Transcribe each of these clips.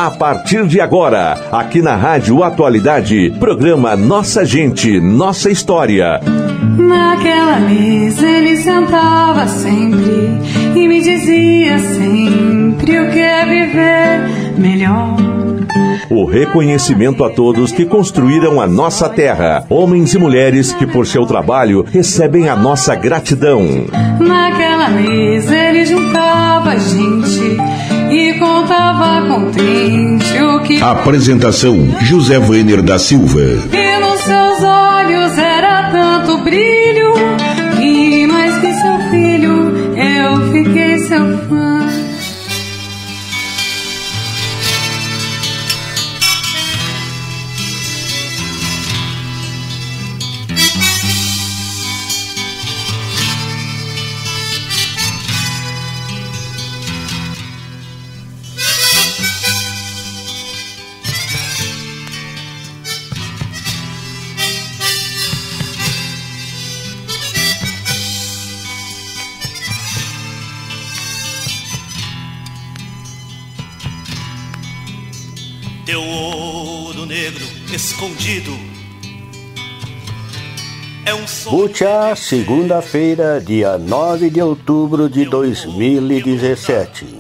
A partir de agora, aqui na Rádio Atualidade, programa Nossa Gente, Nossa História. Naquela mesa ele sentava sempre e me dizia sempre o que é viver melhor. O reconhecimento a todos que construíram a nossa terra, homens e mulheres que por seu trabalho recebem a nossa gratidão. Naquela mesa ele juntava a gente e contava contente o que... Apresentação: José Weiner da Silva. E nos seus olhos era tanto brilho que mais que seu filho eu fiquei seu fã. Teu ouro negro escondido é um sonho. Butiá, segunda-feira, dia 9 de outubro de 2017.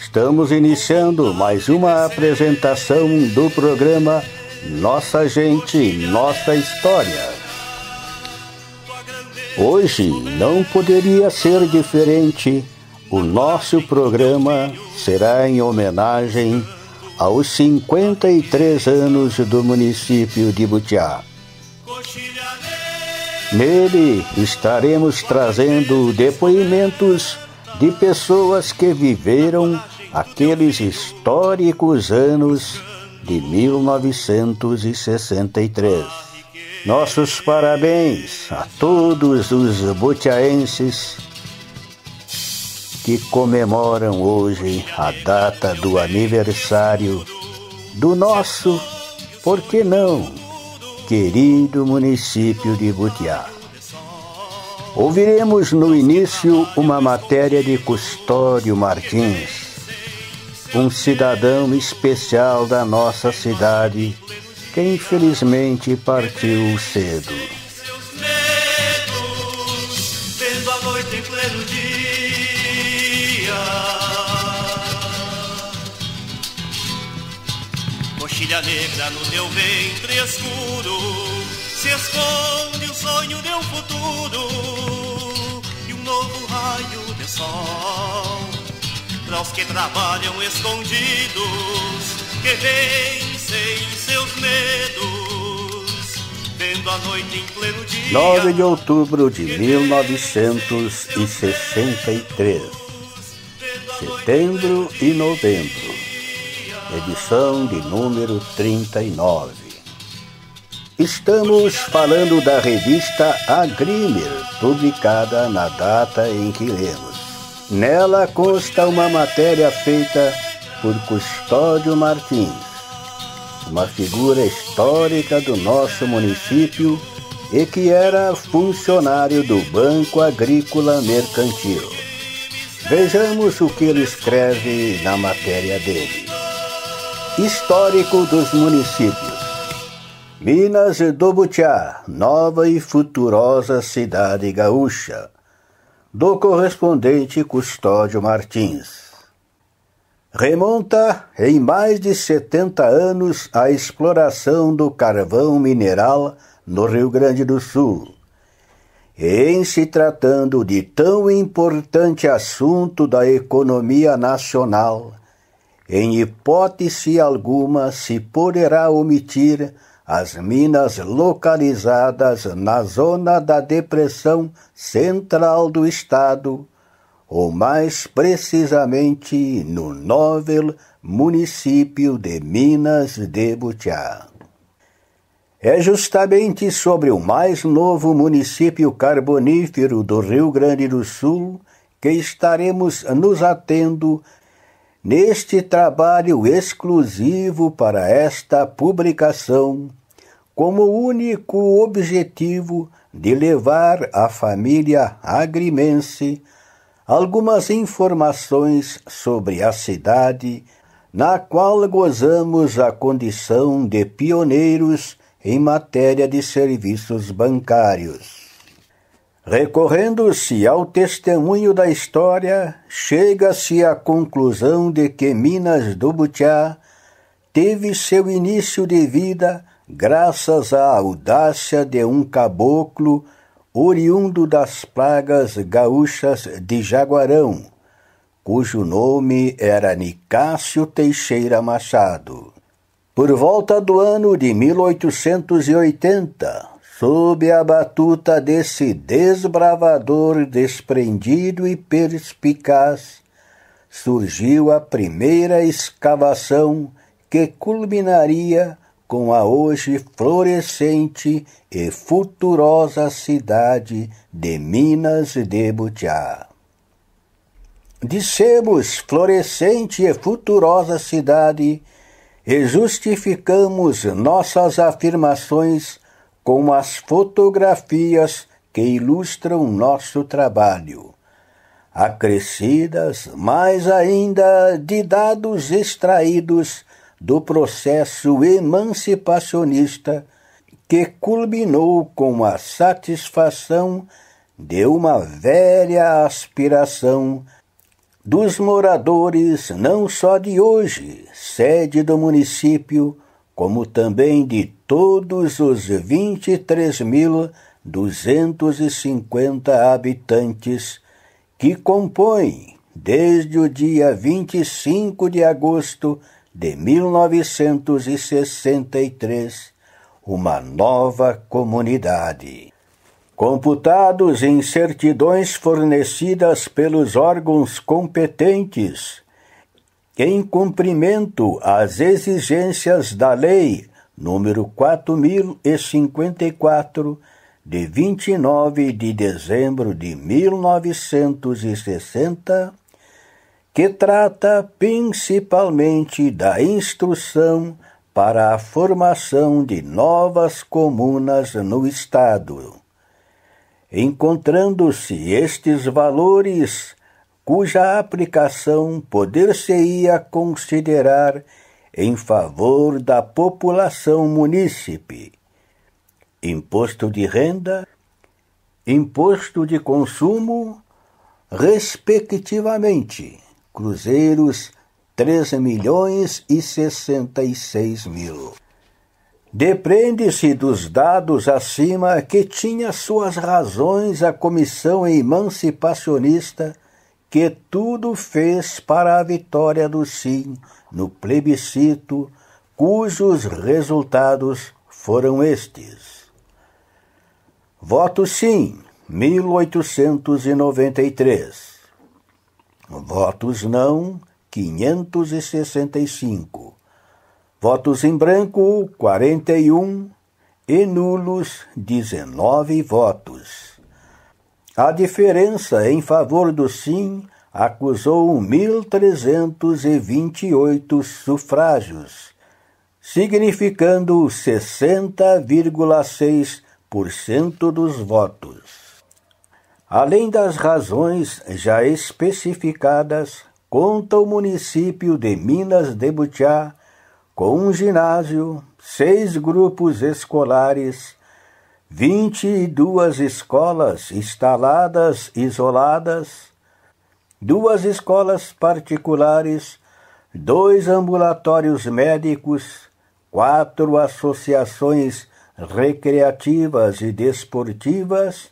Estamos iniciando mais uma apresentação do programa Nossa Gente, Nossa História. Hoje não poderia ser diferente. O nosso programa será em homenagem aos 53 anos do município de Butiá. Nele estaremos trazendo depoimentos de pessoas que viveram aqueles históricos anos de 1963. Nossos parabéns a todos os butiaenses que comemoram hoje a data do aniversário do nosso, por que não, querido município de Butiá. Ouviremos no início uma matéria de Custódio Martins, um cidadão especial da nossa cidade que infelizmente partiu cedo. Vendo a noite em pleno dia, coxilha negra no teu ventre escuro, se esconde o sonho de um futuro e um novo raio de sol para os que trabalham escondidos, que vencem seus medos, vendo a noite em pleno dia. 9 de outubro de 1963. Setembro e novembro. Edição de número 39. Estamos falando da revista Agrimer, publicada na data em que lemos. Nela consta uma matéria feita por Custódio Martins, uma figura histórica do nosso município e que era funcionário do Banco Agrícola Mercantil. Vejamos o que ele escreve na matéria dele. Histórico dos municípios. Minas do Butiá, nova e futurosa cidade gaúcha. Do correspondente Custódio Martins. Remonta em mais de 70 anos a exploração do carvão mineral no Rio Grande do Sul. Em se tratando de tão importante assunto da economia nacional, em hipótese alguma se poderá omitir as minas localizadas na zona da Depressão Central do Estado, ou mais precisamente no novel município de Minas de Butiá. É justamente sobre o mais novo município carbonífero do Rio Grande do Sul que estaremos nos atendo neste trabalho exclusivo para esta publicação, como único objetivo de levar à família agrimense algumas informações sobre a cidade na qual gozamos a condição de pioneiros em matéria de serviços bancários. Recorrendo-se ao testemunho da história, chega-se à conclusão de que Minas do Butiá teve seu início de vida graças à audácia de um caboclo oriundo das plagas gaúchas de Jaguarão, cujo nome era Nicásio Teixeira Machado. Por volta do ano de 1880, sob a batuta desse desbravador desprendido e perspicaz, surgiu a primeira escavação que culminaria com a hoje florescente e futurosa cidade de Minas de Butiá. Dissemos florescente e futurosa cidade e justificamos nossas afirmações com as fotografias que ilustram nosso trabalho, acrescidas mais ainda de dados extraídos do processo emancipacionista que culminou com a satisfação de uma velha aspiração dos moradores não só de hoje, sede do município, como também de todos os 23.250 habitantes que compõem, desde o dia 25 de agosto de 1963, uma nova comunidade. Computados em certidões fornecidas pelos órgãos competentes, em cumprimento às exigências da Lei número 4.054, de 29 de dezembro de 1960, que trata principalmente da instrução para a formação de novas comunas no Estado. Encontrando-se estes valores, cuja aplicação poder-se-ia considerar em favor da população munícipe: imposto de renda, imposto de consumo, respectivamente, cruzeiros 13.066.000. Depreende-se dos dados acima que tinha suas razões a comissão emancipacionista, que tudo fez para a vitória do sim no plebiscito, cujos resultados foram estes: voto sim, 1893. Votos não, 565. Votos em branco, 41, e nulos, 19 votos. A diferença em favor do sim acusou 1.328 sufrágios, significando 60,6% dos votos. Além das razões já especificadas, conta o município de Minas de Butiá com um ginásio, 6 grupos escolares, 22 escolas instaladas isoladas, 2 escolas particulares, 2 ambulatórios médicos, 4 associações recreativas e desportivas,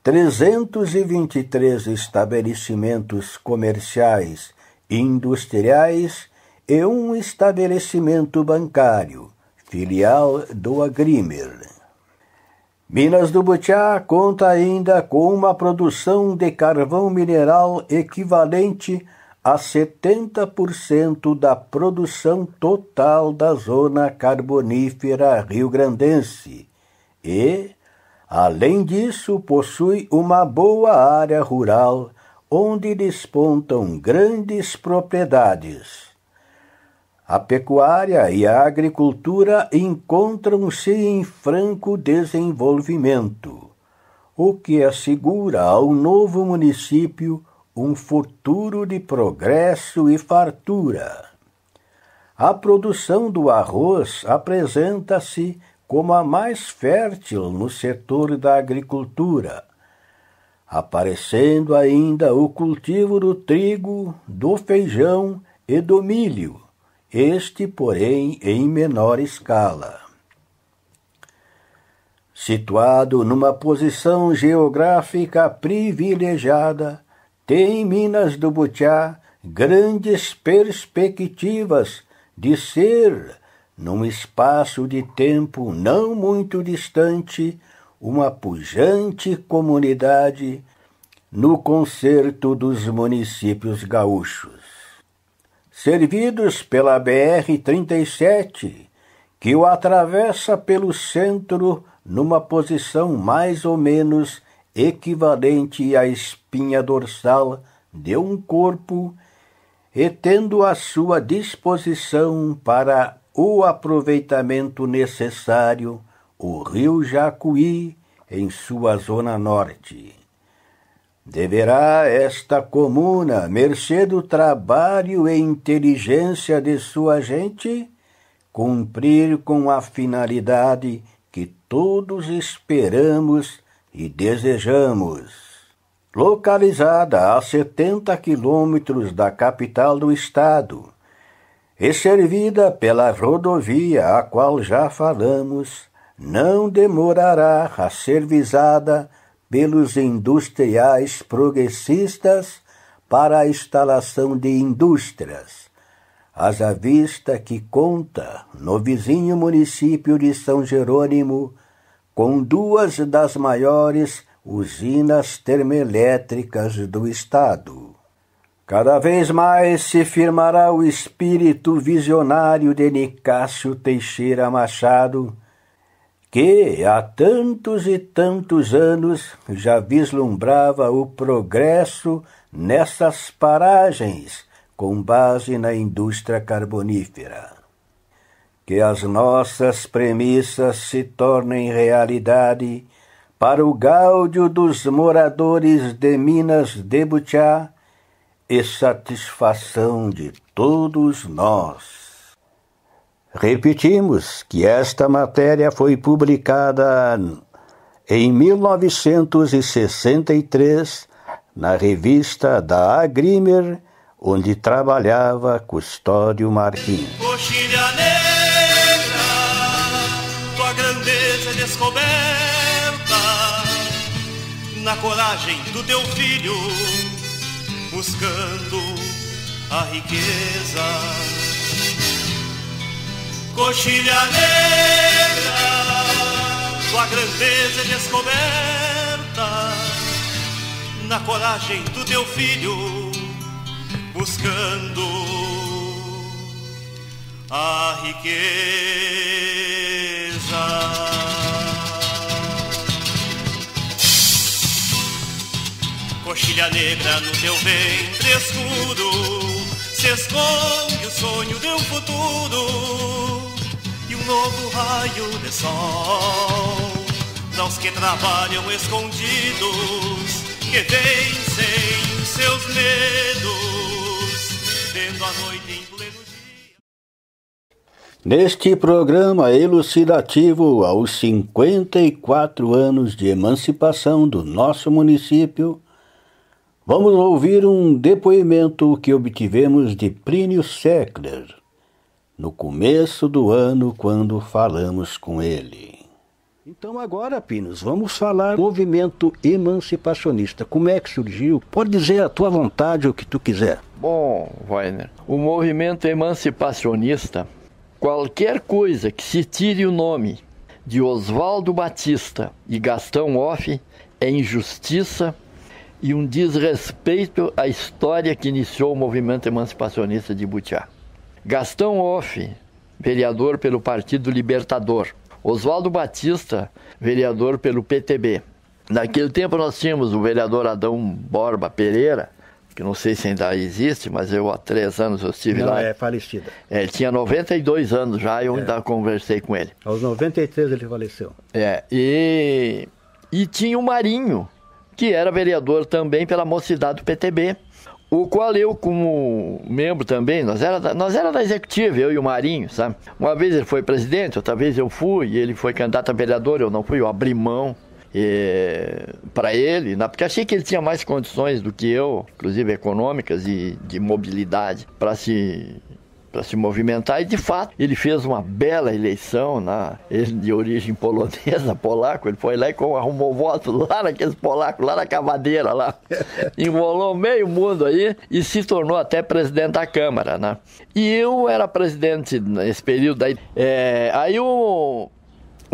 323 estabelecimentos comerciais e industriais e um estabelecimento bancário, filial do Agrimer. Minas do Butiá conta ainda com uma produção de carvão mineral equivalente a 70% da produção total da zona carbonífera rio-grandense e, além disso, possui uma boa área rural onde despontam grandes propriedades. A pecuária e a agricultura encontram-se em franco desenvolvimento, o que assegura ao novo município um futuro de progresso e fartura. a produção do arroz apresenta-se como a mais fértil no setor da agricultura, aparecendo ainda o cultivo do trigo, do feijão e do milho, este, porém, em menor escala. Situado numa posição geográfica privilegiada, tem Minas do Butiá grandes perspectivas de ser, num espaço de tempo não muito distante, uma pujante comunidade no concerto dos municípios gaúchos. Servidos pela BR-37, que o atravessa pelo centro numa posição mais ou menos equivalente à espinha dorsal de um corpo, e tendo à sua disposição para o aproveitamento necessário o rio Jacuí em sua zona norte. Deverá esta comuna, mercê do trabalho e inteligência de sua gente, cumprir com a finalidade que todos esperamos e desejamos. Localizada a 70 quilômetros da capital do estado e servida pela rodovia a qual já falamos, não demorará a ser visada pelos industriais progressistas para a instalação de indústrias, haja vista que conta, no vizinho município de São Jerônimo, com duas das maiores usinas termoelétricas do estado. Cada vez mais se firmará o espírito visionário de Nicásio Teixeira Machado, que há tantos e tantos anos já vislumbrava o progresso nessas paragens com base na indústria carbonífera. Que as nossas premissas se tornem realidade para o gáudio dos moradores de Minas de Butiá e satisfação de todos nós. Repetimos que esta matéria foi publicada em 1963 na revista da Agrimer, onde trabalhava Custódio Martins. Coxilha negra, tua grandeza descoberta, na coragem do teu filho, buscando a riqueza. Coxilha negra, tua grandeza descoberta, na coragem do teu filho, buscando a riqueza. Coxilha negra, no teu ventre escuro se esconde o sonho de um futuro e um novo raio de sol para os que trabalham escondidos, que vencem seus medos, vendo a noite em pleno dia. Neste programa elucidativo aos 54 anos de emancipação do nosso município, vamos ouvir um depoimento que obtivemos de Plínio Seckler, no começo do ano, quando falamos com ele. Então agora, Pinos, vamos falar do movimento emancipacionista. Como é que surgiu? Pode dizer à tua vontade o que tu quiser. Bom, Wagner, o movimento emancipacionista, qualquer coisa que se tire o nome de Oswaldo Batista e Gastão Hoff é injustiça e um desrespeito à história que iniciou o movimento emancipacionista de Butiá. Gastão Hoff, vereador pelo Partido Libertador. Oswaldo Batista, vereador pelo PTB. Naquele tempo nós tínhamos o vereador Adão Borba Pereira, que não sei se ainda existe, mas eu há 3 anos eu estive lá. É falecido. Ele tinha 92 anos já e eu ainda conversei com ele. Aos 93 ele faleceu. E tinha o Marinho, que era vereador também pela mocidade do PTB. o qual eu, como membro também, nós era da executiva, eu e o Marinho, sabe? Uma vez ele foi presidente, outra vez eu fui, e ele foi candidato a vereador, eu não fui, eu abri mão para ele, porque achei que ele tinha mais condições do que eu, inclusive econômicas e de mobilidade, para se movimentar, e de fato ele fez uma bela eleição, ele de origem polonesa, polaco, ele foi lá e arrumou voto lá naqueles polacos, lá na cavadeira, lá, enrolou meio mundo aí e se tornou até presidente da Câmara, né? E eu era presidente nesse período aí,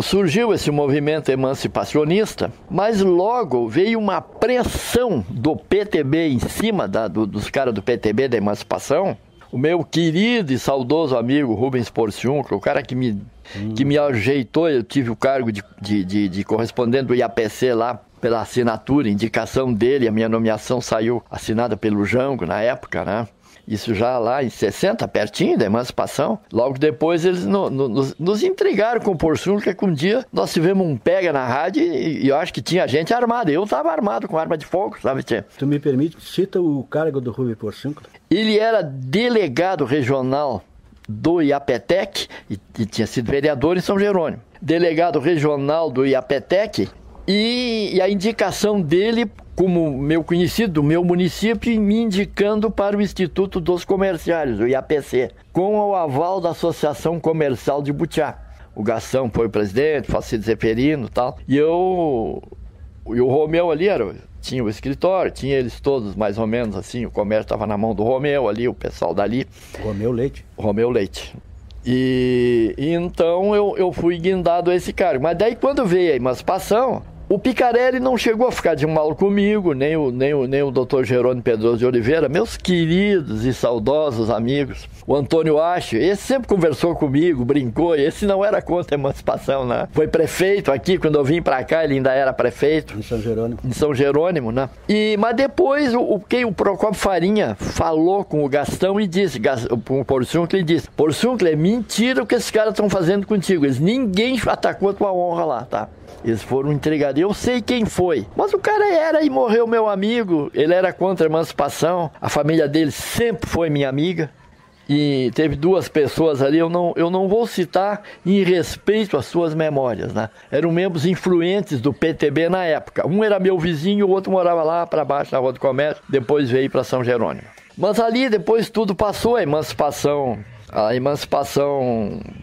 surgiu esse movimento emancipacionista, mas logo veio uma pressão do PTB em cima dos caras do PTB da emancipação. O meu querido e saudoso amigo Rubens Porciúncula, o cara que me ajeitou, eu tive o cargo de correspondente do IAPC lá, pela assinatura, indicação dele, a minha nomeação saiu assinada pelo Jango na época, né? Isso já lá em 60, pertinho da emancipação. Logo depois eles nos intrigaram com o Porciúncula, que um dia nós tivemos um pega na rádio e eu acho que tinha gente armada. Eu estava armado com arma de fogo, sabe, tia? Tu me permite, cita o cargo do Rubens Porciúncula. Ele era delegado regional do IAPETEC e tinha sido vereador em São Jerônimo. Delegado regional do IAPETEC e a indicação dele como meu conhecido do meu município, me indicando para o Instituto dos Comerciários, o IAPC, com o aval da Associação Comercial de Butiá. O Gastão foi o presidente, o Facilio Zeferino e tal. E o Romeu ali tinha o escritório, tinha eles todos mais ou menos assim, o comércio estava na mão do Romeu ali, o pessoal dali. Romeu Leite. Romeu Leite. E então eu fui guindado a esse cargo. Mas daí quando veio a emancipação, o Picarelli não chegou a ficar de mal comigo, nem o Dr. Jerônimo Pedroso de Oliveira, meus queridos e saudosos amigos. O Antônio Acho, esse sempre conversou comigo, brincou, esse não era contra a emancipação, né? Foi prefeito aqui, quando eu vim pra cá, ele ainda era prefeito. Em São Jerônimo. Em São Jerônimo, né? Mas depois o Procópio Farinha falou com o Gastão e disse, com o Porciúncula, e disse: Porciúncula, é mentira o que esses caras estão fazendo contigo, ninguém atacou a tua honra lá, tá? Eles foram entregados. Eu sei quem foi. Mas o cara era e morreu meu amigo. Ele era contra a emancipação. A família dele sempre foi minha amiga. E teve duas pessoas ali, eu não vou citar em respeito às suas memórias, né? Eram membros influentes do PTB na época. Um era meu vizinho, o outro morava lá para baixo na Rua do Comércio. Depois veio para São Jerônimo. Mas ali depois tudo passou, a emancipação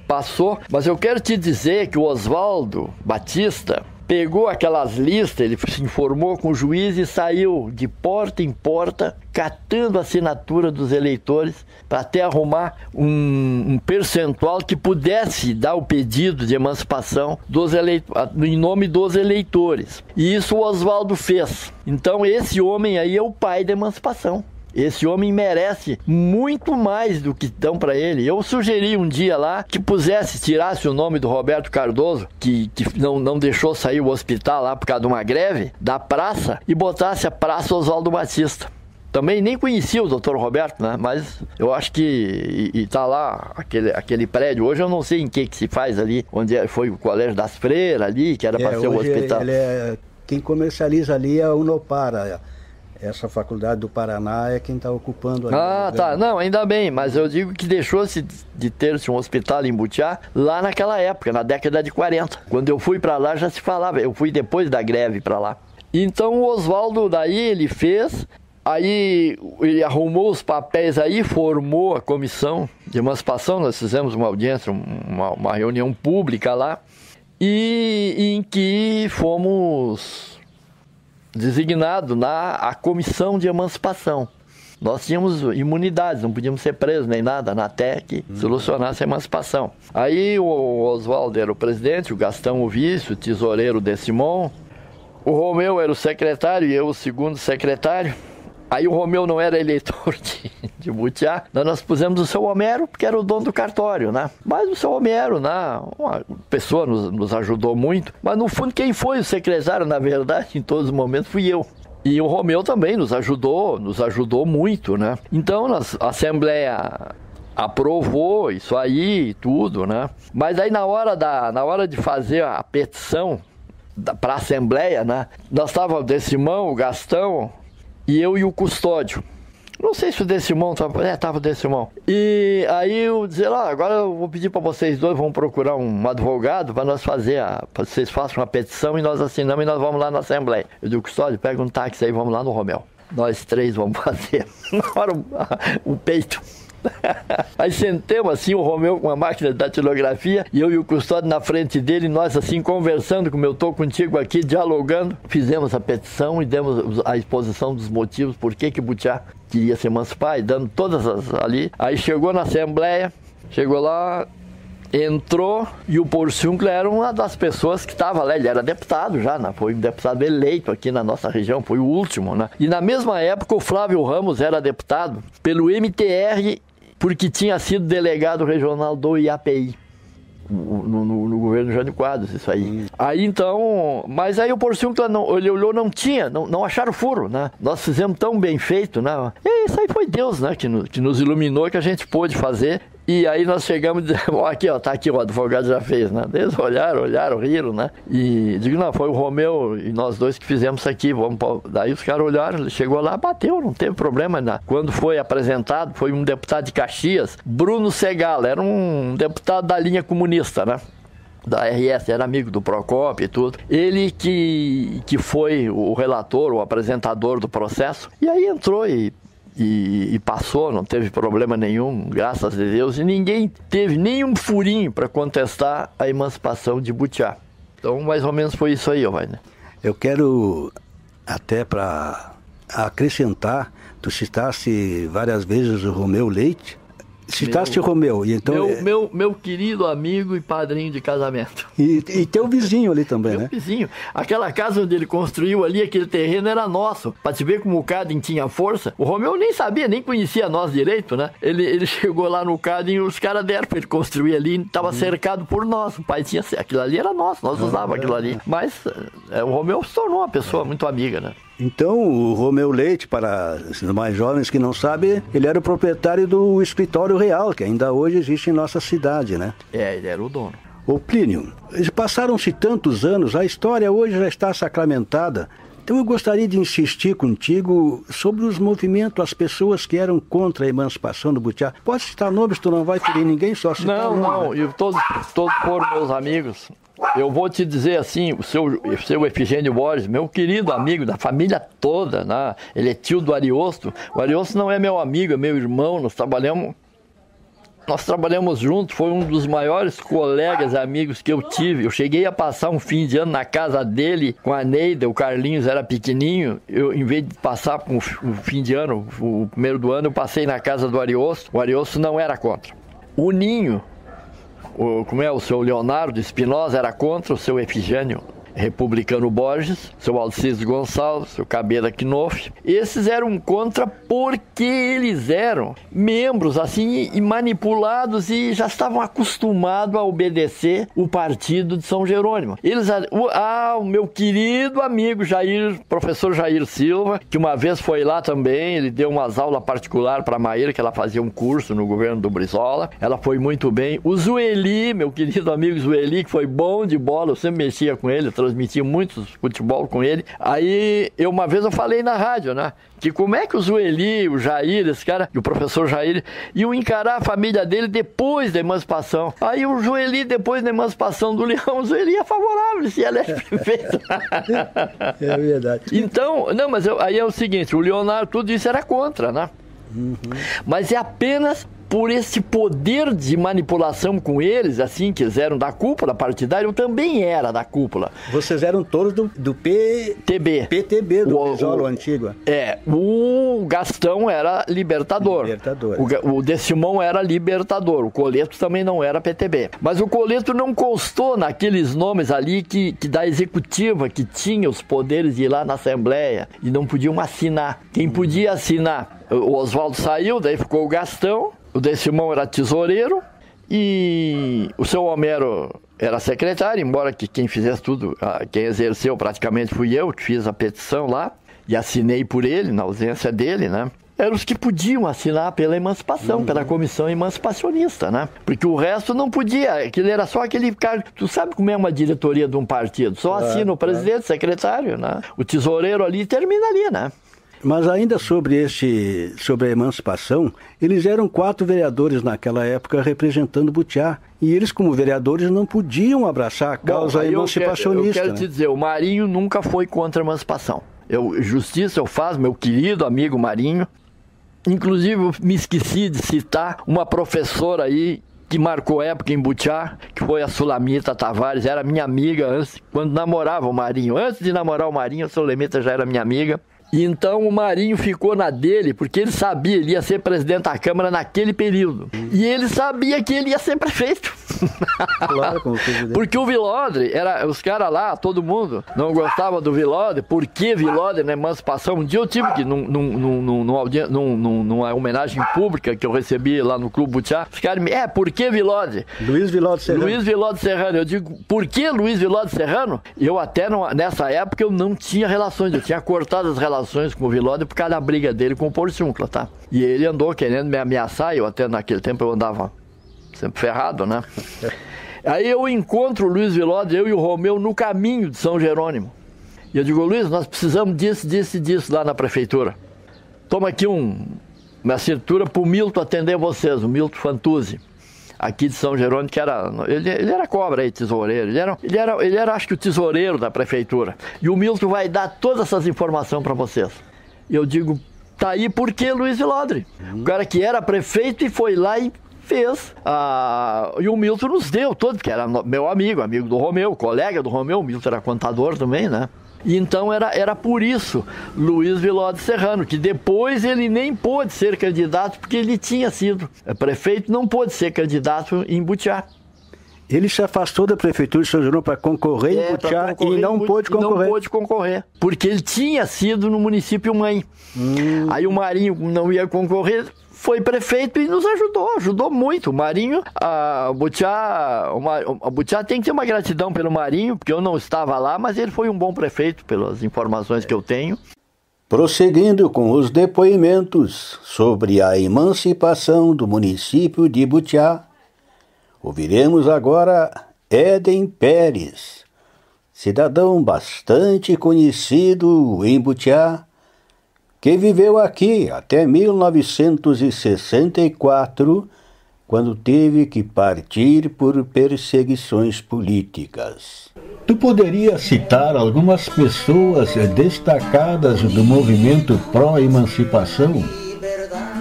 passou, mas eu quero te dizer que o Oswaldo Batista pegou aquelas listas, ele se informou com o juiz e saiu de porta em porta, catando a assinatura dos eleitores para até arrumar um percentual que pudesse dar o pedido de emancipação em nome dos eleitores. E isso o Oswaldo fez. Então esse homem aí é o pai da emancipação. Esse homem merece muito mais do que dão para ele. Eu sugeri um dia lá que tirasse o nome do Roberto Cardoso, que não deixou sair o hospital lá por causa de uma greve, da praça, e botasse a Praça Oswaldo Batista. Também nem conhecia o Dr. Roberto, né? Mas eu acho que está lá aquele prédio. Hoje eu não sei em que se faz ali, onde foi o Colégio das Freiras ali, que era para ser o hospital. Quem comercializa ali é a Unopar. Essa faculdade do Paraná é quem está ocupando ali. Ah, tá. Não, ainda bem, mas eu digo que deixou-se de ter-se um hospital em Butiá lá naquela época, na década de 40. Quando eu fui para lá já se falava, eu fui depois da greve para lá. Então o Oswaldo daí ele fez, aí ele arrumou os papéis aí, formou a comissão de emancipação, nós fizemos uma audiência, uma reunião pública lá, e em que fomos designado a comissão de emancipação. Nós tínhamos imunidades, não podíamos ser presos nem nada, até que solucionasse a emancipação. Aí o Oswaldo era o presidente, o Gastão o vice, o tesoureiro o Decimon, o Romeu era o secretário e eu o segundo secretário. Aí o Romeu não era eleitor de Butiá, nós pusemos o seu Homero, porque era o dono do cartório, né? Mas o seu Homero, uma pessoa nos ajudou muito, mas no fundo quem foi o secretário, na verdade, em todos os momentos, fui eu. E o Romeu também nos ajudou muito, né? Então a Assembleia aprovou isso aí e tudo, né? Mas aí na hora de fazer a petição para a Assembleia, né? Nós estávamos o Decimão, o Gastão, e eu e o Custódio. Não sei se o Decimão tava o Decimão. E aí eu dizia lá, agora eu vou pedir para vocês dois, vamos procurar um advogado para nós fazer, para vocês façam uma petição e nós assinamos e nós vamos lá na Assembleia. Eu digo, Custódio, pega um táxi aí, vamos lá no Romeu. Nós três vamos fazer. Na hora o peito. Aí sentemos assim, o Romeu com a máquina de datilografia e eu e o Custódio na frente dele, nós assim conversando, como eu estou contigo aqui, dialogando. Fizemos a petição e demos a exposição dos motivos por que Butiá queria se emancipar e dando todas as ali. Aí chegou na Assembleia, chegou lá, entrou e o Porciúncula era uma das pessoas que estava lá, ele era deputado já, né? Foi um deputado eleito aqui na nossa região, foi o último, né? E na mesma época o Flávio Ramos era deputado pelo MTR, porque tinha sido delegado regional do IAPI, no governo Jânio Quadros, isso aí. Aí então, mas aí o Porciúncula, ele olhou, não acharam furo, né? Nós fizemos tão bem feito, né? E isso aí foi Deus, né? Que nos iluminou, que a gente pôde fazer. E aí nós chegamos e dizemos, aqui ó, tá aqui, o advogado já fez, né? Eles olharam, riram, né? E digo, não, foi o Romeu e nós dois que fizemos isso aqui, daí os caras olharam, ele chegou lá, bateu, não teve problema, né? Quando foi apresentado, foi um deputado de Caxias, Bruno Segala, era um deputado da linha comunista, né? Da RS, era amigo do Procópio e tudo. Ele que foi o relator, o apresentador do processo, e aí entrou e passou, não teve problema nenhum, graças a Deus, e ninguém teve nenhum furinho para contestar a emancipação de Butiá. Então, mais ou menos foi isso aí, Wagner. Eu quero, até para acrescentar, tu citaste várias vezes o Romeu Leite. Citaste o Romeu, e então... Meu querido amigo e padrinho de casamento. E teu vizinho ali também, né? Meu vizinho. Aquela casa onde ele construiu ali, aquele terreno era nosso. Pra te ver como o Caden tinha força. O Romeu nem sabia, nem conhecia nós direito, né? Ele chegou lá no Caden e os caras deram pra ele construir ali. Tava cercado por nós. O pai tinha... Aquilo ali era nosso, nós usávamos aquilo ali. Mas o Romeu se tornou uma pessoa muito amiga, né? Então, o Romeu Leite, para os mais jovens que não sabem, ele era o proprietário do escritório real, que ainda hoje existe em nossa cidade, né? Ele era o dono. Ô Plínio, passaram-se tantos anos, a história hoje já está sacramentada. Então eu gostaria de insistir contigo sobre os movimentos, as pessoas que eram contra a emancipação do Butiá. Pode citar nomes, tu não vai ferir ninguém, só citar nomes. Não, e todos foram meus amigos. Eu vou te dizer assim, o seu Efigênio Borges, meu querido amigo da família toda, né? Ele é tio do Ariosto. O Ariosto não é meu amigo, é meu irmão, nós trabalhamos juntos, foi um dos maiores colegas e amigos que eu tive. Eu cheguei a passar um fim de ano na casa dele com a Neida, o Carlinhos era pequenininho. Eu, em vez de passar com o fim de ano, o primeiro do ano, eu passei na casa do Ariosto. O Ariosto não era contra. O Ninho, o seu Leonardo Espinosa era contra, o seu Efigênio Republicano Borges, seu Alcides Gonçalves, seu Cabeda Knoff. Esses eram contra porque eles eram membros assim e manipulados e já estavam acostumados a obedecer o partido de São Jerônimo. O meu querido amigo professor Jair Silva, que uma vez foi lá também, ele deu umas aulas particulares para a Maíra, que ela fazia um curso no governo do Brizola, ela foi muito bem. O Zueli, meu querido amigo Zueli, que foi bom de bola, eu sempre mexia com ele, transmitia muito futebol com ele. Aí, uma vez eu falei na rádio, né? Que como é que o Zueli, o Jair, esse cara, e o professor Jair, iam encarar a família dele depois da emancipação. Aí o Zueli, depois da emancipação do Leão, o Zueli é favorável, se ela é prefeito. É verdade. Então, mas aí é o seguinte, o Leonardo, tudo isso era contra, né? Uhum. Mas é apenas por esse poder de manipulação com eles, assim, que eles eram da cúpula partidária, eu também era da cúpula. Vocês eram todos do PTB, do Brizola antigo. O Gastão era Libertador. O Decimão era Libertador. O Coleto também não era PTB. Mas o Coleto não constou naqueles nomes ali que da executiva, que tinha os poderes de ir lá na Assembleia e não podiam assinar. Quem podia assinar? O Oswaldo saiu, daí ficou o Gastão. O Decimão era tesoureiro e o seu Homero era secretário, embora que quem fizesse tudo, quem exerceu praticamente fui eu, que fiz a petição lá e assinei por ele, na ausência dele, né? Eram os que podiam assinar pela emancipação, pela comissão emancipacionista, né? Porque o resto não podia, aquilo era só aquele cara, tu sabe como é uma diretoria de um partido, só assina o presidente, secretário, né? O tesoureiro ali termina ali, né? Mas ainda sobre a emancipação, eles eram 4 vereadores naquela época representando Butiá. E eles, como vereadores, não podiam abraçar a causa emancipacionista. Eu quero te dizer, o Marinho nunca foi contra a emancipação. Justiça eu faço, meu querido amigo Marinho. Inclusive, eu me esqueci de citar uma professora aí que marcou época em Butiá, que foi a Sulamita Tavares, era minha amiga antes, quando namorava o Marinho. Antes de namorar o Marinho, a Sulamita já era minha amiga. E então o Marinho ficou na dele, porque ele sabia, ele ia ser presidente da Câmara naquele período. E ele sabia que ele ia ser prefeito. Claro, como presidente. Porque o Vilodre, os caras lá, todo mundo, não gostava do Vilodre. Por que Vilodre na emancipação? Um dia eu tive que, numa homenagem pública que eu recebi lá no Clube Butiá, os caras me, por que Vilodre? Luiz Vilodre Serrano. Luiz Vilodre Serrano. Eu digo, por que Luiz Vilodre Serrano? Eu até, nessa época, eu não tinha relações, eu tinha cortado as relações com o Vilodre por causa da briga dele com o Porciúncula, tá? E ele andou querendo me ameaçar, eu até naquele tempo eu andava sempre ferrado, né? Aí eu encontro o Luiz Vilodre, eu e o Romeu, no caminho de São Jerônimo. E eu digo, Luiz, nós precisamos disso lá na prefeitura. Toma aqui uma assinatura pro Milton atender vocês, o Milton Fantuzzi, aqui de São Jerônimo, que ele era cobra aí, tesoureiro, ele era acho que o tesoureiro da prefeitura. E o Milton vai dar todas essas informações para vocês. E eu digo, tá aí por que Luiz Vilodre? O cara que era prefeito e foi lá e fez. E o Milton nos deu todo, que era meu amigo do Romeu, colega do Romeu, o Milton era contador também, né? E então era por isso Luiz Vilodre Serrano, que depois ele nem pôde ser candidato, porque ele tinha sido prefeito, não pôde ser candidato em Butiá. Ele se afastou da prefeitura de São Jerônimo para concorrer em Butiá e não pôde concorrer. Não pôde concorrer, porque ele tinha sido no município mãe. Aí o Marinho não ia concorrer, foi prefeito e nos ajudou muito. O Marinho, a Butiá tem que ter uma gratidão pelo Marinho, porque eu não estava lá, mas ele foi um bom prefeito, pelas informações que eu tenho. Prosseguindo com os depoimentos sobre a emancipação do município de Butiá, ouviremos agora Éden Pérez, cidadão bastante conhecido em Butiá, que viveu aqui até 1964, quando teve que partir por perseguições políticas. Tu poderias citar algumas pessoas destacadas do movimento pró-emancipação?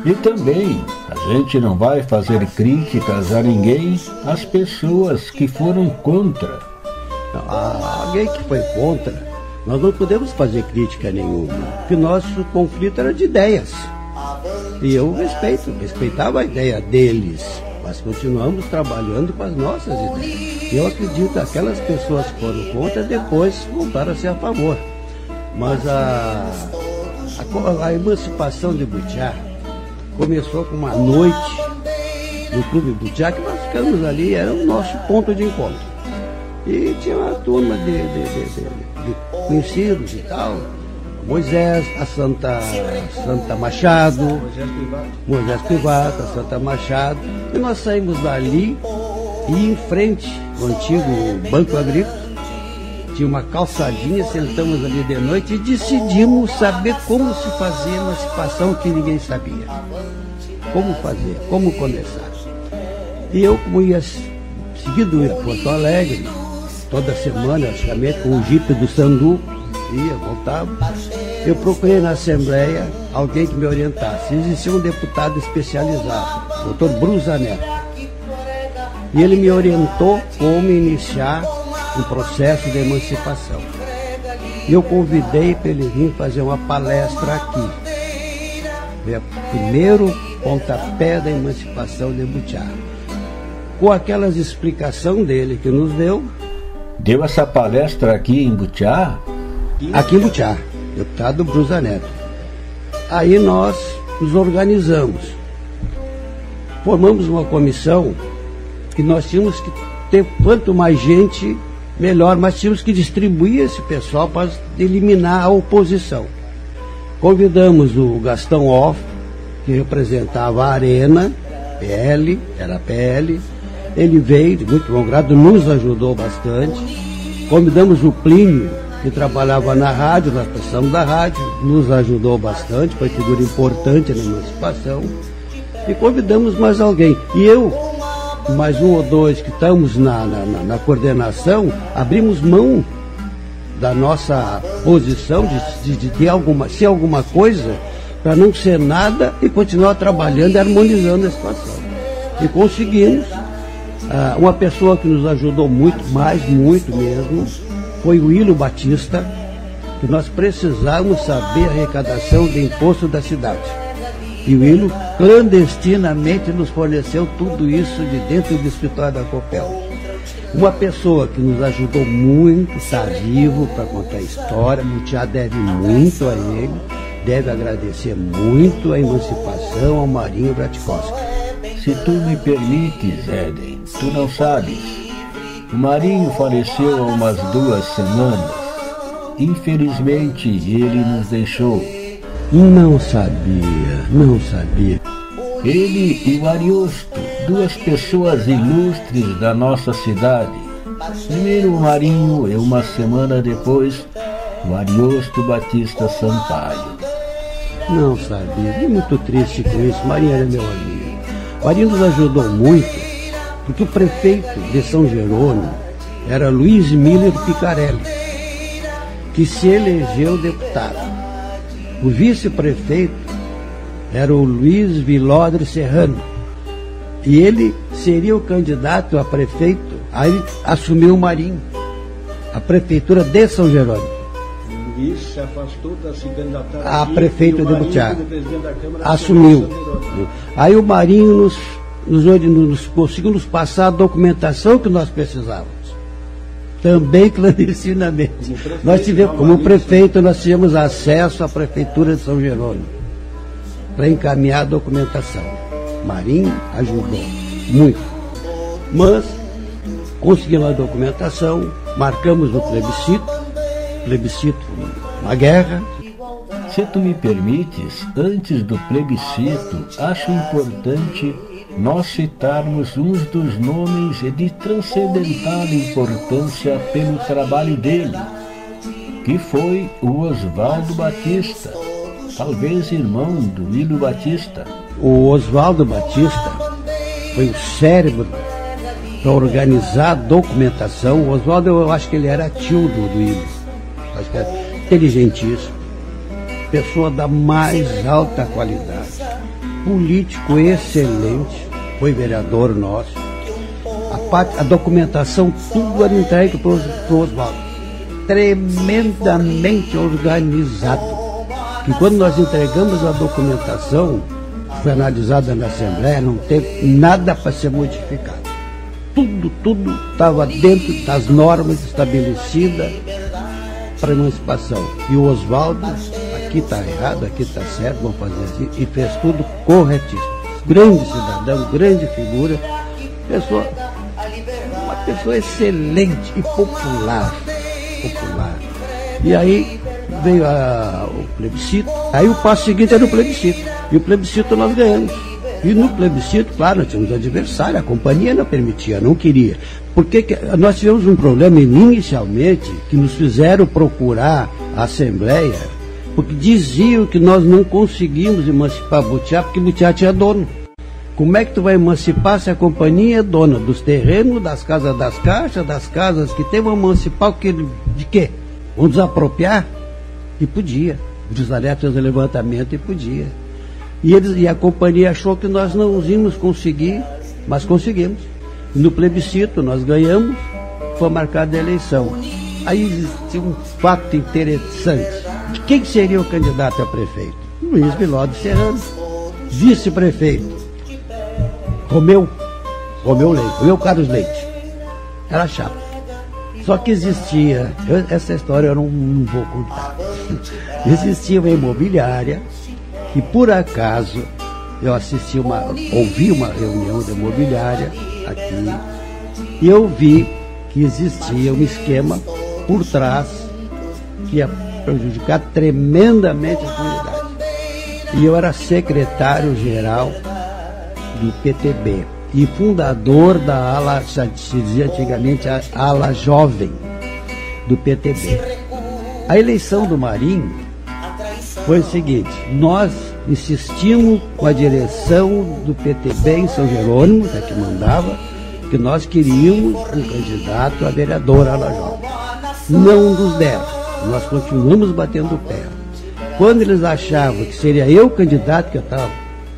E também, a gente não vai fazer críticas a ninguém, às pessoas que foram contra. Alguém que foi contra, nós não podemos fazer crítica nenhuma, porque nosso conflito era de ideias. E eu respeitava a ideia deles, mas continuamos trabalhando com as nossas ideias. Eu acredito que aquelas pessoas que foram contra depois voltaram a ser a favor. Mas a emancipação de Butiá começou com uma noite no Clube Butiá, que nós ficamos ali, era o nosso ponto de encontro. E tinha uma turma de conhecidos e tal, Moisés, a Santa Machado, Moisés Privata, Santa Machado, e nós saímos dali e em frente ao antigo Banco Agrícola, tinha uma calçadinha, sentamos ali de noite e decidimos saber como se fazia a emancipação, que ninguém sabia. Como fazer, como começar. E eu, como ia seguido ir a Porto Alegre, toda semana, praticamente, com o jipe do Sandu, ia, voltava. Eu procurei na Assembleia alguém que me orientasse. Existia um deputado especializado, Dr. Brusa Neto. E ele me orientou como iniciar um processo de emancipação. E eu convidei para ele vir fazer uma palestra aqui. Foi o primeiro pontapé da emancipação de Butiá. Com aquelas explicações dele que nos deu. Deu essa palestra aqui em Butiá? Aqui em Butiá, deputado Brusa Neto. Aí nós nos organizamos. Formamos uma comissão que nós tínhamos que ter quanto mais gente, melhor, mas tínhamos que distribuir esse pessoal para eliminar a oposição. Convidamos o Gastão Off, que representava a Arena, PL, era PL. Ele veio, de muito bom grado, nos ajudou bastante. Convidamos o Plínio, que trabalhava na rádio, nós precisamos da rádio, nos ajudou bastante, foi figura importante na emancipação, e convidamos mais alguém. E eu, mais um ou dois que estamos na coordenação, abrimos mão da nossa posição de ter alguma coisa, para não ser nada e continuar trabalhando e harmonizando a situação. E conseguimos. Uma pessoa que nos ajudou muito mesmo, foi o Willo Batista, que nós precisávamos saber a arrecadação de imposto da cidade. E o Willo clandestinamente nos forneceu tudo isso de dentro do escritório da Copel. Uma pessoa que nos ajudou muito, está vivo para contar a história, o Tiá deve muito a ele, deve agradecer muito a emancipação ao Marinho Bratkowski. Se tu me permites, Éden, tu não sabes. O Marinho faleceu há umas 2 semanas. Infelizmente, ele nos deixou. Não sabia. Ele e o Ariosto, 2 pessoas ilustres da nossa cidade. Primeiro o Marinho e uma semana depois, o Ariosto Batista Sampaio. Não sabia. Fiquei muito triste com isso. Marinho era meu amigo. O Marinho nos ajudou muito, porque o prefeito de São Jerônimo era Luiz Miller Picarelli, que se elegeu deputado. O vice-prefeito era o Luiz Vilodre Serrano, e ele seria o candidato a prefeito, aí assumiu o Marinho, a prefeitura de São Jerônimo. Isso se afastou da se candidatar a prefeito de Butiá. Assumiu. Aí o Marinho nos conseguiu nos passar a documentação que nós precisávamos. Também clandestinamente. Nós tivemos, como prefeito, nós tivemos acesso à prefeitura de São Jerônimo para encaminhar a documentação. Marinho ajudou muito. Mas conseguimos a documentação, marcamos o plebiscito na guerra. Se tu me permites, antes do plebiscito, acho importante nós citarmos uns dos nomes de transcendental importância pelo trabalho dele, que foi o Oswaldo Batista, talvez irmão do Willo Batista. O Oswaldo Batista foi o cérebro para organizar a documentação. O Oswaldo, eu acho que ele era tio do Willo. Acho que era inteligentíssimo, pessoa da mais alta qualidade, político excelente, foi vereador nosso. A documentação, tudo era entregue para o Oswaldo, tremendamente organizado. Que quando nós entregamos a documentação, foi analisada na Assembleia, não teve nada para ser modificado. Tudo estava dentro das normas estabelecidas para a emancipação. E o Oswaldo, aqui está errado, aqui está certo, vamos fazer assim, e fez tudo corretíssimo. Grande cidadão, grande figura, uma pessoa excelente e popular. E aí veio o plebiscito, aí o passo seguinte era o plebiscito, e o plebiscito nós ganhamos. E no plebiscito, claro, nós tínhamos adversário, a companhia não permitia, não queria. Porque nós tivemos um problema inicialmente, que nos fizeram procurar a Assembleia, porque diziam que nós não conseguimos emancipar Butiá, porque Butiá tinha dono. Como é que tu vai emancipar se a companhia é dona dos terrenos, das casas das caixas, das casas que tem? Vamos emancipar de quê? Vamos desapropriar? E podia. O José fez o levantamento e podia. E a companhia achou que nós não íamos conseguir, mas conseguimos. E no plebiscito nós ganhamos, foi marcada a eleição. Aí existia um fato interessante. De quem seria o candidato a prefeito? Luiz Vilodre Serrano. Vice-prefeito, Romeu Carlos Leite. Era chapa. Só que existia, essa história eu não vou contar. Existia uma imobiliária que por acaso eu ouvi uma reunião da imobiliária aqui e eu vi que existia um esquema por trás que ia prejudicar tremendamente a comunidade. E eu era secretário-geral do PTB e fundador da ala, se dizia antigamente, a ala jovem do PTB. A eleição do Marinho foi o seguinte: nós insistimos com a direção do PTB em São Jerônimo, que mandava, que nós queríamos um candidato a vereador a Lajó. Não nos deram, nós continuamos batendo o pé. Quando eles achavam que seria eu o candidato, que eu estava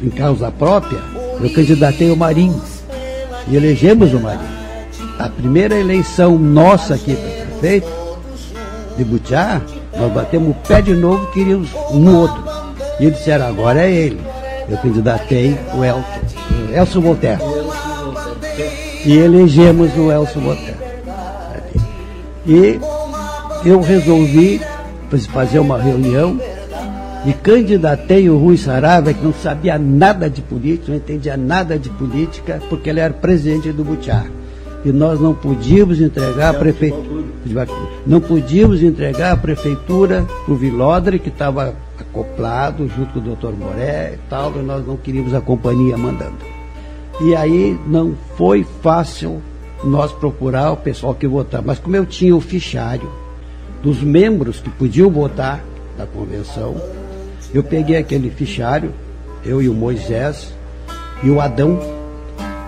em causa própria, eu candidatei o Marinho e elegemos o Marinho. A primeira eleição nossa aqui para prefeito de Butiá, nós batemos o pé de novo, queríamos um outro. E eles disseram, agora é ele. Eu candidatei o Elcio Voltaire. E elegemos o Elcio Voltaire. E eu resolvi fazer uma reunião e candidatei o Rui Saravia, que não sabia nada de política, não entendia nada de política, porque ele era presidente do Butiá. E nós não podíamos entregar a prefeitura. Não podíamos entregar a prefeitura para o Vilodre, que estava acoplado junto com o Dr. Moré e tal, e nós não queríamos a companhia mandando. E aí não foi fácil nós procurar o pessoal que votar. Mas como eu tinha o fichário dos membros que podiam votar da convenção, eu peguei aquele fichário, eu e o Moisés e o Adão,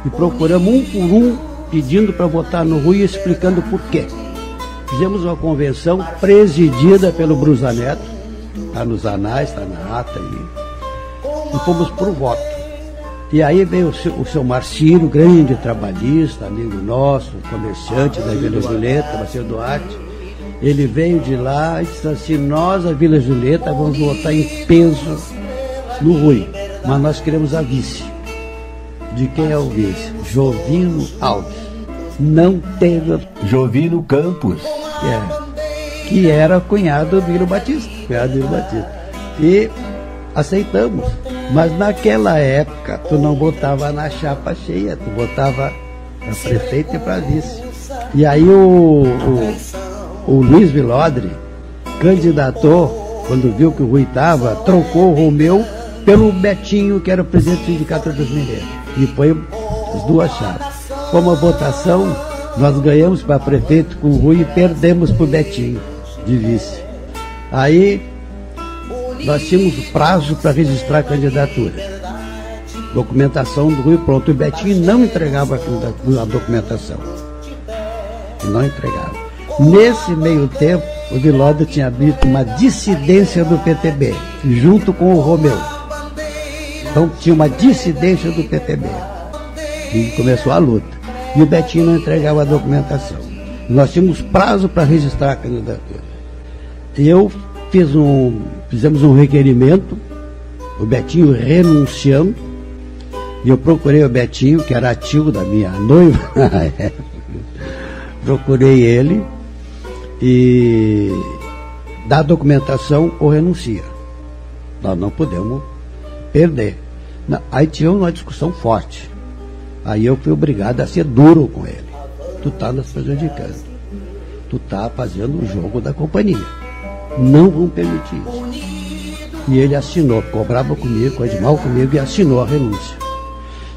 e procuramos um por um, pedindo para votar no Rui e explicando por quê. Fizemos uma convenção presidida pelo Brusa Neto, está nos anais, está na ata aí, e fomos por voto. E aí veio o seu Marcílio, grande trabalhista, amigo nosso, comerciante da Vila Julieta, Marcelo Duarte. Ele veio de lá e disse assim, nós, a Vila Julieta, vamos votar em peso no Rui, mas nós queremos a vice. De quem é o vice? Jovino Alves. Não teve... Jovino Campos. Que era cunhado do Vilo Batista. E aceitamos. Mas naquela época, tu não votava na chapa cheia, tu votava para prefeito e para vice. E aí o Luiz Vilodre candidatou, quando viu que o Rui estava, trocou o Romeu pelo Betinho, que era o presidente do Sindicato dos Mineiros. E foi as duas chapas. Como a votação, nós ganhamos para prefeito com o Rui e perdemos para o Betinho, de vice. Aí, nós tínhamos prazo para registrar a candidatura. Documentação do Rui pronto. O Betinho não entregava a documentação. Não entregava. Nesse meio tempo, o Vilodre tinha aberto uma dissidência do PTB, junto com o Romeu. Então tinha uma dissidência do PTB. E começou a luta. E o Betinho não entregava a documentação. Nós tínhamos prazo para registrar a candidatura. Eu fizemos um requerimento, o Betinho renunciando, e eu procurei o Betinho, que era tio da minha noiva, procurei ele, e da documentação ou renuncia. Nós não podemos perder. Aí tivemos uma discussão forte. Aí eu fui obrigado a ser duro com ele. Tu está nos prejudicando. Tu está fazendo o jogo da companhia. Não vão permitir isso. E ele assinou, cobrava comigo, coisa de mal comigo, e assinou a renúncia.